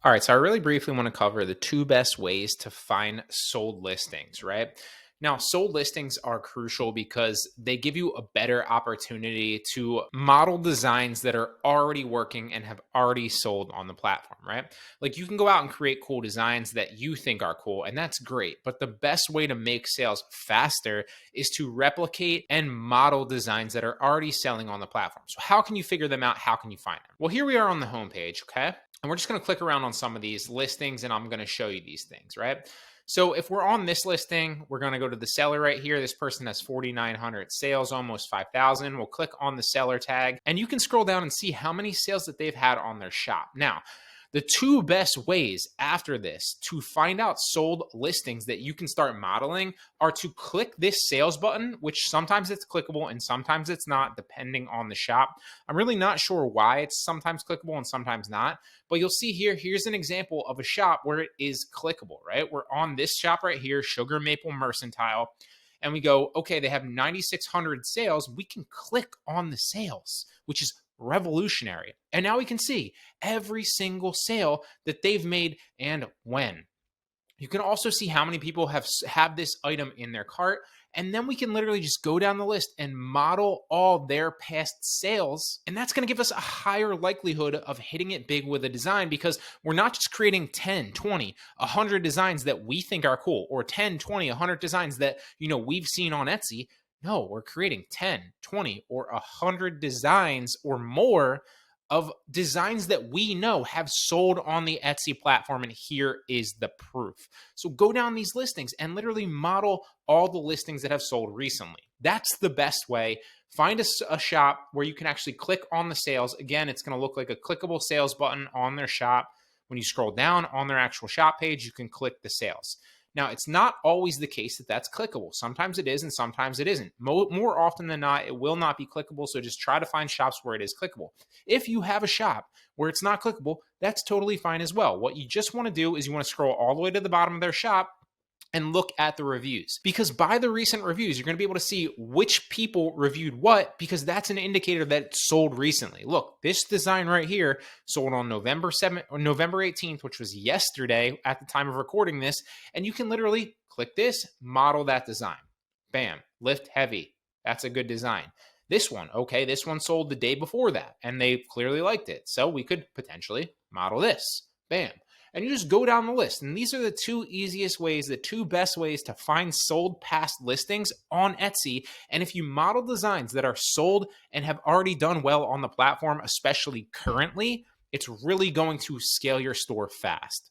All right, so I really briefly want to cover the two best ways to find sold listings, right? Now, sold listings are crucial because they give you a better opportunity to model designs that are already working and have already sold on the platform, right? Like you can go out and create cool designs that you think are cool, and that's great. But the best way to make sales faster is to replicate and model designs that are already selling on the platform. So, how can you figure them out? How can you find them? Well, here we are on the homepage, okay? And we're just going to click around on some of these listings and I'm going to show you these things, right? So if we're on this listing, we're going to go to the seller right here. This person has 4,900 sales, almost 5,000. We'll click on the seller tag and you can scroll down and see how many sales that they've had on their shop. Now, the two best ways after this to find out sold listings that you can start modeling are to click this sales button, which sometimes it's clickable and sometimes it's not, depending on the shop. I'm really not sure why it's sometimes clickable and sometimes not, but you'll see here, here's an example of a shop where it is clickable, right? We're on this shop right here, Sugar Maple Mercantile, and we go, okay, they have 9,600 sales. We can click on the sales, which is revolutionary. And now we can see every single sale that they've made and when. You can also see how many people have this item in their cart. And then we can literally just go down the list and model all their past sales. And that's going to give us a higher likelihood of hitting it big with a design because we're not just creating 10, 20, 100 designs that we think are cool or 10, 20, 100 designs that, we've seen on Etsy. No, we're creating 10, 20, or 100 designs or more of designs that we know have sold on the Etsy platform. And here is the proof. So go down these listings and literally model all the listings that have sold recently. That's the best way. Find a shop where you can actually click on the sales. Again, it's going to look like a clickable sales button on their shop. When you scroll down on their actual shop page, you can click the sales. Now, it's not always the case that that's clickable. Sometimes it is and sometimes it isn't. More often than not, it will not be clickable. So just try to find shops where it is clickable. If you have a shop where it's not clickable, that's totally fine as well. What you just want to do is you want to scroll all the way to the bottom of their shop and look at the reviews, because by the recent reviews, you're going to be able to see which people reviewed what, because that's an indicator that it sold recently. Look, this design right here sold on November 7th or November 18th, which was yesterday at the time of recording this. And you can literally click this, model that design. Bam, lift heavy. That's a good design. This one, okay, this one sold the day before that and they clearly liked it. So we could potentially model this. Bam. And you just go down the list. And these are the two easiest ways, the two best ways to find sold past listings on Etsy. And if you model designs that are sold and have already done well on the platform, especially currently, it's really going to scale your store fast.